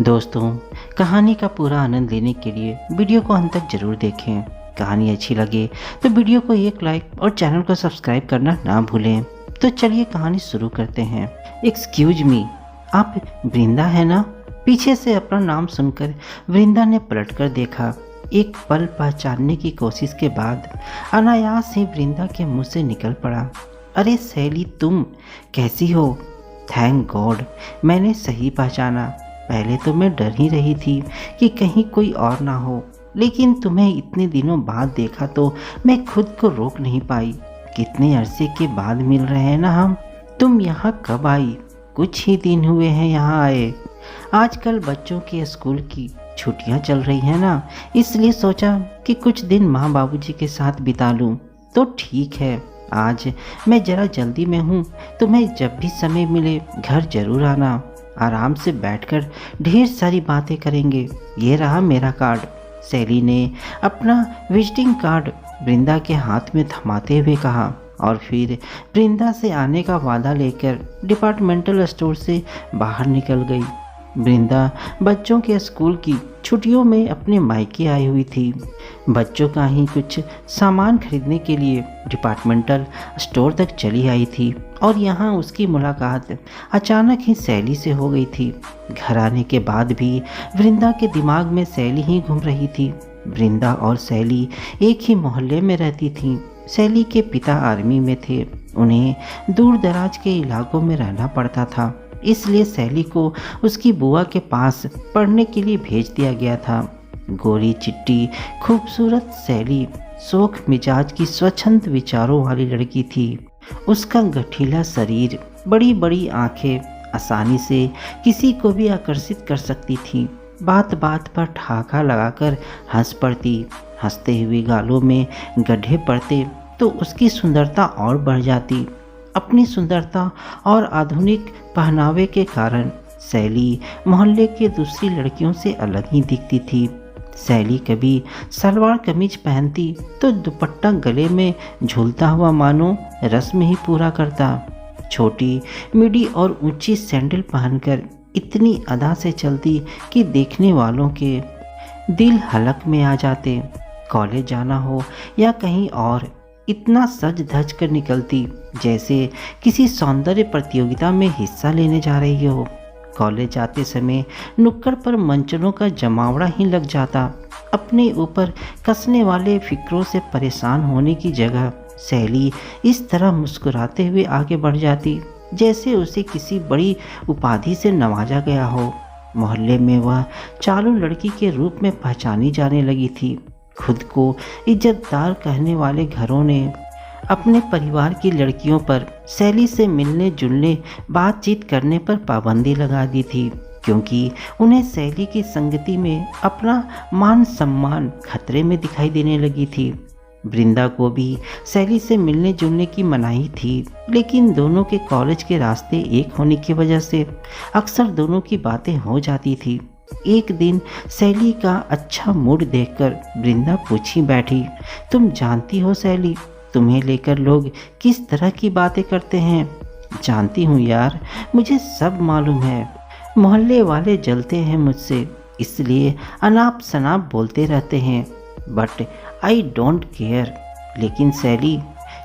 दोस्तों, कहानी का पूरा आनंद लेने के लिए वीडियो को अंत तक जरूर देखें। कहानी अच्छी लगे तो वीडियो को एक लाइक और चैनल को सब्सक्राइब करना ना भूलें। तो चलिए कहानी शुरू करते हैं। एक्सक्यूज मी, आप वृंदा है ना? पीछे से अपना नाम सुनकर वृंदा ने पलटकर देखा। एक पल पहचानने की कोशिश के बाद अनायास ही वृंदा के मुंह से निकल पड़ा, अरे सैली, तुम कैसी हो? थैंक गॉड मैंने सही पहचाना। पहले तो मैं डर ही रही थी कि कहीं कोई और ना हो, लेकिन तुम्हें इतने दिनों बाद देखा तो मैं खुद को रोक नहीं पाई। कितने अरसे के बाद मिल रहे हैं ना हम। तुम यहाँ कब आई? कुछ ही दिन हुए हैं यहाँ आए। आजकल बच्चों के स्कूल की छुट्टियाँ चल रही हैं ना, इसलिए सोचा कि कुछ दिन माँ बाबूजी के साथ बिता लूँ। तो ठीक है, आज मैं ज़रा जल्दी में हूँ। तुम्हें जब भी समय मिले घर ज़रूर आना। आराम से बैठकर ढेर सारी बातें करेंगे। ये रहा मेरा कार्ड। सैली ने अपना विजिटिंग कार्ड वृंदा के हाथ में थमाते हुए कहा और फिर वृंदा से आने का वादा लेकर डिपार्टमेंटल स्टोर से बाहर निकल गई। वृंदा बच्चों के स्कूल की छुट्टियों में अपने मायके आई हुई थी। बच्चों का ही कुछ सामान खरीदने के लिए डिपार्टमेंटल स्टोर तक चली आई थी और यहाँ उसकी मुलाकात अचानक ही सैली से हो गई थी। घर आने के बाद भी वृंदा के दिमाग में सैली ही घूम रही थी। वृंदा और सैली एक ही मोहल्ले में रहती थीं। सैली के पिता आर्मी में थे, उन्हें दूर दराज के इलाकों में रहना पड़ता था, इसलिए सैली को उसकी बुआ के पास पढ़ने के लिए भेज दिया गया था। गोरी चिट्टी खूबसूरत सैली शौक मिजाज की स्वच्छंद विचारों वाली लड़की थी। उसका गठीला शरीर, बड़ी बड़ी आंखें आसानी से किसी को भी आकर्षित कर सकती थी। बात बात पर ठहाका लगाकर हंस पड़ती। हंसते हुए गालों में गड्ढे पड़ते तो उसकी सुंदरता और बढ़ जाती। अपनी सुंदरता और आधुनिक पहनावे के कारण सैली मोहल्ले के दूसरी लड़कियों से अलग ही दिखती थी। सैली कभी सलवार कमीज पहनती तो दुपट्टा गले में झूलता हुआ मानो रस्म ही पूरा करता। छोटी मिडी और ऊंची सैंडल पहनकर इतनी अदा से चलती कि देखने वालों के दिल हलक में आ जाते। कॉलेज जाना हो या कहीं और, इतना सज धज कर निकलती जैसे किसी सौंदर्य प्रतियोगिता में हिस्सा लेने जा रही हो। कॉलेज जाते समय नुक्कड़ पर मंचनों का जमावड़ा ही लग जाता। अपने ऊपर कसने वाले फिक्रों से परेशान होने की जगह सैली इस तरह मुस्कुराते हुए आगे बढ़ जाती जैसे उसे किसी बड़ी उपाधि से नवाजा गया हो। मोहल्ले में वह चालू लड़की के रूप में पहचानी जाने लगी थी। खुद को इज्जतदार कहने वाले घरों ने अपने परिवार की लड़कियों पर सैली से मिलने जुलने बातचीत करने पर पाबंदी लगा दी थी, क्योंकि उन्हें सैली की संगति में अपना मान सम्मान खतरे में दिखाई देने लगी थी। वृंदा को भी सैली से मिलने जुलने की मनाही थी, लेकिन दोनों के कॉलेज के रास्ते एक होने की वजह से अक्सर दोनों की बातें हो जाती थी। एक दिन सैली का अच्छा मूड देखकर वृंदा पूछी बैठी, तुम जानती हो सैली, तुम्हें लेकर लोग किस तरह की बातें करते हैं? जानती हूँ यार, मुझे सब मालूम है। मोहल्ले वाले जलते हैं मुझसे, इसलिए अनाप शनाप बोलते रहते हैं, बट आई डोंट केयर। लेकिन सैली,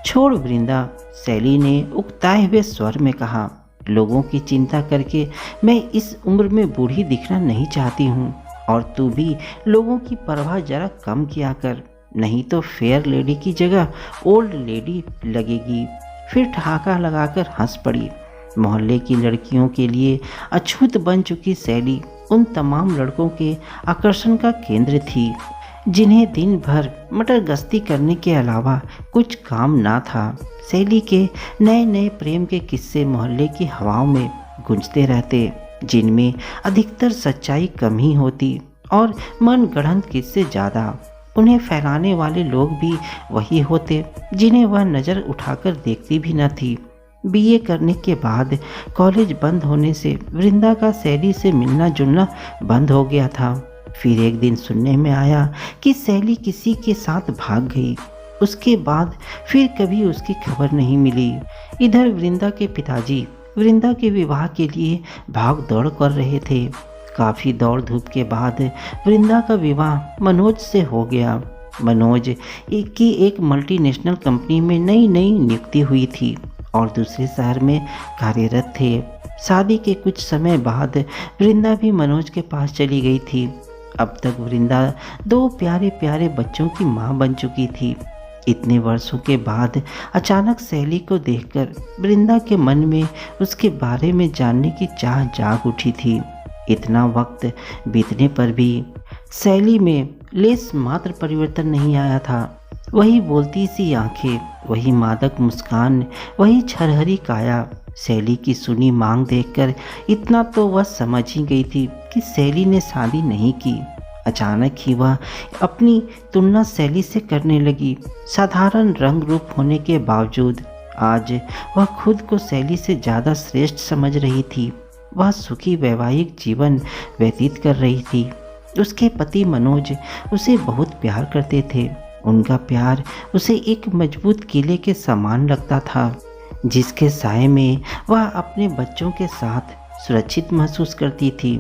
छोड़ वृंदा, सैली ने उकताए हुए स्वर में कहा, लोगों की चिंता करके मैं इस उम्र में बूढ़ी दिखना नहीं चाहती हूँ, और तू भी लोगों की परवाह जरा कम किया कर, नहीं तो फेयर लेडी की जगह ओल्ड लेडी लगेगी। फिर ठहाका लगाकर हंस पड़ी। मोहल्ले की लड़कियों के लिए अछूत बन चुकी सैली उन तमाम लड़कों के आकर्षण का केंद्र थी जिन्हें दिन भर मटर गश्ती करने के अलावा कुछ काम ना था। सैली के नए नए प्रेम के किस्से मोहल्ले की हवाओं में गूंजते रहते, जिनमें अधिकतर सच्चाई कम ही होती और मन गढ़ंत किस्से ज़्यादा। उन्हें फैलाने वाले लोग भी वही होते जिन्हें वह नज़र उठाकर देखती भी न थी। बीए करने के बाद कॉलेज बंद होने से वृंदा का सैली से मिलना जुलना बंद हो गया था। फिर एक दिन सुनने में आया कि सैली किसी के साथ भाग गई। उसके बाद फिर कभी उसकी खबर नहीं मिली। इधर वृंदा के पिताजी वृंदा के विवाह के लिए भाग दौड़ कर रहे थे। काफ़ी दौड़ धूप के बाद वृंदा का विवाह मनोज से हो गया। मनोज एक मल्टीनेशनल कंपनी में नई नियुक्ति हुई थी और दूसरे शहर में कार्यरत थे। शादी के कुछ समय बाद वृंदा भी मनोज के पास चली गई थी। अब तक वृंदा 2 प्यारे प्यारे बच्चों की मां बन चुकी थी। इतने वर्षों के बाद अचानक शैली को देखकर वृंदा के मन में उसके बारे में जानने की चाह जाग उठी थी। इतना वक्त बीतने पर भी शैली में लेस मात्र परिवर्तन नहीं आया था। वही बोलती सी आंखें, वही मादक मुस्कान, वही छरहरी काया। शैली की सुनी मांग देखकर इतना तो वह समझ ही गई थी कि शैली ने शादी नहीं की। अचानक ही वह अपनी तुलना शैली से करने लगी। साधारण रंग रूप होने के बावजूद आज वह खुद को शैली से ज़्यादा श्रेष्ठ समझ रही थी। वह सुखी वैवाहिक जीवन व्यतीत कर रही थी। उसके पति मनोज उसे बहुत प्यार करते थे। उनका प्यार उसे एक मजबूत किले के समान लगता था, जिसके साए में वह अपने बच्चों के साथ सुरक्षित महसूस करती थी।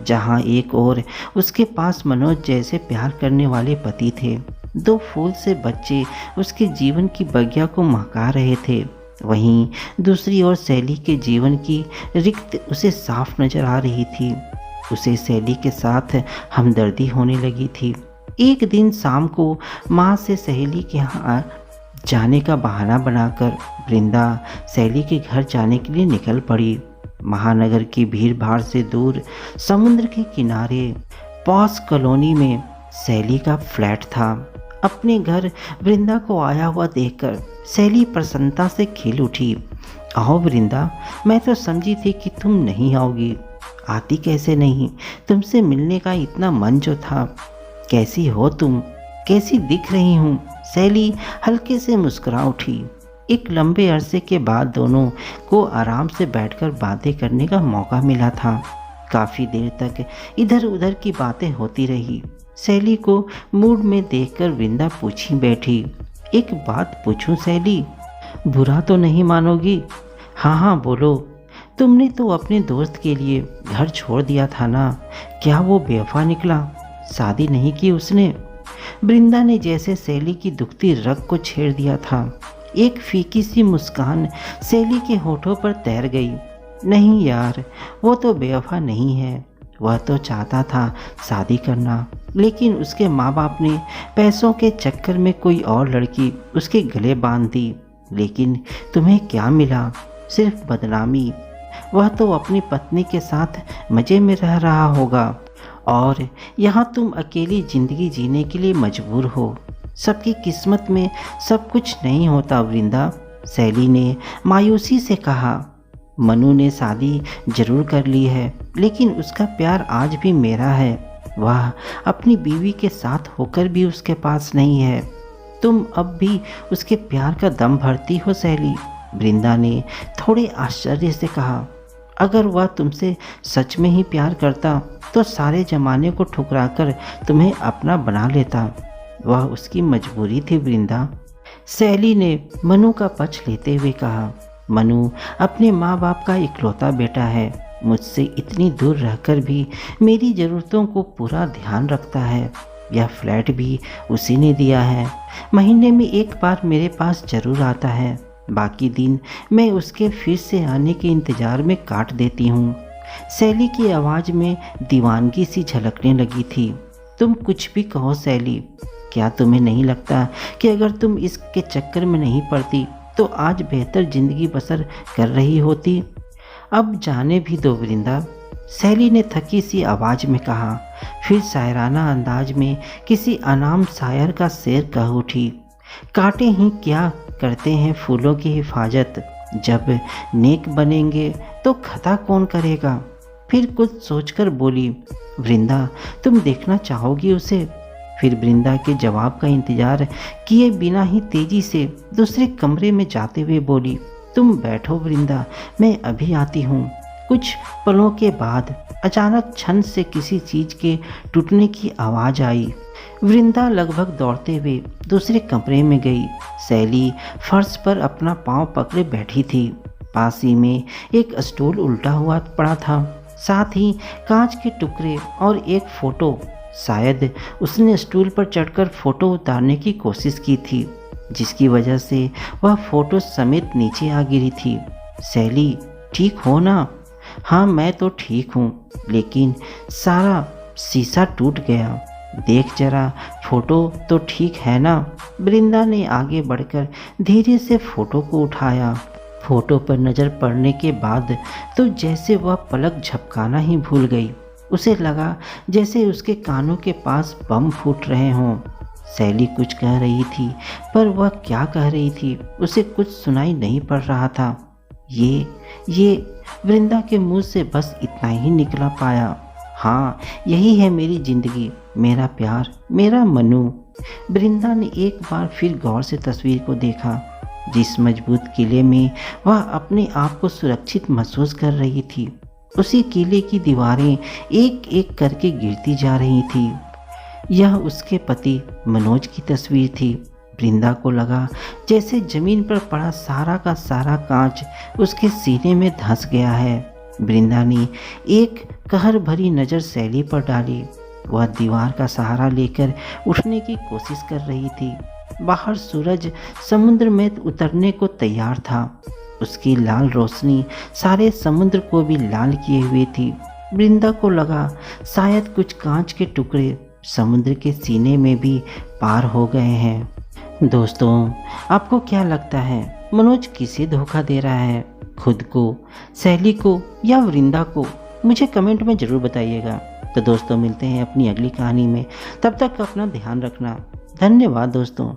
जहां एक ओर उसके पास मनोज जैसे प्यार करने वाले पति थे, 2 फूल से बच्चे उसके जीवन की बगिया को महका रहे थे, वहीं दूसरी ओर शैली के जीवन की रिक्त उसे साफ नजर आ रही थी। उसे शैली के साथ हमदर्दी होने लगी थी। एक दिन शाम को माँ से सहेली के यहाँ जाने का बहाना बनाकर वृंदा शैली के घर जाने के लिए निकल पड़ी। महानगर की भीड़ भाड़ से दूर समुद्र के किनारे पॉस कॉलोनी में शैली का फ्लैट था। अपने घर वृंदा को आया हुआ देखकर शैली प्रसन्नता से खिल उठी। आओ वृंदा, मैं तो समझी थी कि तुम नहीं आओगी। आती कैसे नहीं, तुमसे मिलने का इतना मन जो था। कैसी हो तुम, कैसी दिख रही हूँ? शैली हल्के से मुस्कुरा उठी। एक लंबे अरसे के बाद दोनों को आराम से बैठकर बातें करने का मौका मिला था। काफ़ी देर तक इधर उधर की बातें होती रही। शैली को मूड में देखकर वृंदा पूछी बैठी, एक बात पूछूं शैली, बुरा तो नहीं मानोगी? हाँ बोलो। तुमने तो अपने दोस्त के लिए घर छोड़ दिया था ना, क्या वो बेवफा निकला? शादी नहीं की उसने? वृंदा ने जैसे शैली की दुखती रग को छेड़ दिया था। एक फीकी सी मुस्कान शैली के होठों पर तैर गई। नहीं यार, वो तो बेवफा नहीं है। वह तो चाहता था शादी करना, लेकिन उसके माँ बाप ने पैसों के चक्कर में कोई और लड़की उसके गले बांध दी। लेकिन तुम्हें क्या मिला? सिर्फ बदनामी। वह तो अपनी पत्नी के साथ मज़े में रह रहा होगा और यहाँ तुम अकेली ज़िंदगी जीने के लिए मजबूर हो। सबकी किस्मत में सब कुछ नहीं होता वृंदा, शैली ने मायूसी से कहा। मनु ने शादी जरूर कर ली है, लेकिन उसका प्यार आज भी मेरा है। वह अपनी बीवी के साथ होकर भी उसके पास नहीं है। तुम अब भी उसके प्यार का दम भरती हो शैली? वृंदा ने थोड़े आश्चर्य से कहा। अगर वह तुमसे सच में ही प्यार करता तो सारे जमाने को ठुकराकर तुम्हें अपना बना लेता। वह उसकी मजबूरी थी वृंदा, शैली ने मनु का पक्ष लेते हुए कहा। मनु अपने माँ बाप का इकलौता बेटा है। मुझसे इतनी दूर रहकर भी मेरी ज़रूरतों को पूरा ध्यान रखता है। यह फ्लैट भी उसी ने दिया है। महीने में एक बार मेरे पास जरूर आता है। बाकी दिन मैं उसके फिर से आने के इंतज़ार में काट देती हूँ। शैली की आवाज़ में दीवानगी सी झलकने लगी थी। तुम कुछ भी कहो शैली, क्या तुम्हें नहीं लगता कि अगर तुम इसके चक्कर में नहीं पड़ती तो आज बेहतर ज़िंदगी बसर कर रही होती? अब जाने भी दो वृंदा, शैली ने थकी सी आवाज़ में कहा। फिर शायराना अंदाज में किसी अनाम शायर का शेर कह उठी। कांटे ही क्या करते हैं फूलों की हिफाजत, जब नेक बनेंगे तो खता कौन करेगा? फिर कुछ सोचकर बोली, वृंदा तुम देखना चाहोगी उसे? फिर वृंदा के जवाब का इंतजार किए बिना ही तेजी से दूसरे कमरे में जाते हुए बोली, तुम बैठो वृंदा, मैं अभी आती हूँ। कुछ पलों के बाद अचानक छन से किसी चीज़ के टूटने की आवाज़ आई। वृंदा लगभग दौड़ते हुए दूसरे कमरे में गई। शैली फर्श पर अपना पाँव पकड़े बैठी थी। पास ही में एक स्टूल उल्टा हुआ पड़ा था। साथ ही कांच के टुकड़े और एक फोटो। शायद उसने स्टूल पर चढ़कर फोटो उतारने की कोशिश की थी, जिसकी वजह से वह फोटो समेत नीचे आ गिरी थी। सैली, ठीक हो ना? हाँ, मैं तो ठीक हूँ, लेकिन सारा शीशा टूट गया। देख जरा, फोटो तो ठीक है ना? वृंदा ने आगे बढ़कर धीरे से फोटो को उठाया। फोटो पर नज़र पड़ने के बाद तो जैसे वह पलक झपकाना ही भूल गई। उसे लगा जैसे उसके कानों के पास बम फूट रहे हों। सैली कुछ कह रही थी, पर वह क्या कह रही थी उसे कुछ सुनाई नहीं पड़ रहा था। ये वृंदा के मुंह से बस इतना ही निकला पाया। हाँ, यही है मेरी जिंदगी, मेरा प्यार, मेरा मनु। वृंदा ने एक बार फिर गौर से तस्वीर को देखा, जिस मजबूत किले में वह अपने आप को सुरक्षित महसूस कर रही थी। उसी किले की दीवारें एक एक करके गिरती जा रही थी। यह उसके पति मनोज की तस्वीर थी। वृंदा को लगा जैसे जमीन पर पड़ा सारा का सारा कांच उसके सीने में धंस गया है। वृंदा ने एक कहर भरी नज़र सैली पर डाली। वह दीवार का सहारा लेकर उठने की कोशिश कर रही थी। बाहर सूरज समुद्र में उतरने को तैयार था। उसकी लाल रोशनी सारे समुद्र को भी लाल किए हुए थी। वृंदा को लगा शायद कुछ कांच के टुकड़े समुद्र के सीने में भी पार हो गए हैं। दोस्तों, आपको क्या लगता है, मनोज किसे धोखा दे रहा है? खुद को, सैली को या वृंदा को? मुझे कमेंट में ज़रूर बताइएगा। तो दोस्तों, मिलते हैं अपनी अगली कहानी में। तब तक अपना ध्यान रखना। धन्यवाद दोस्तों।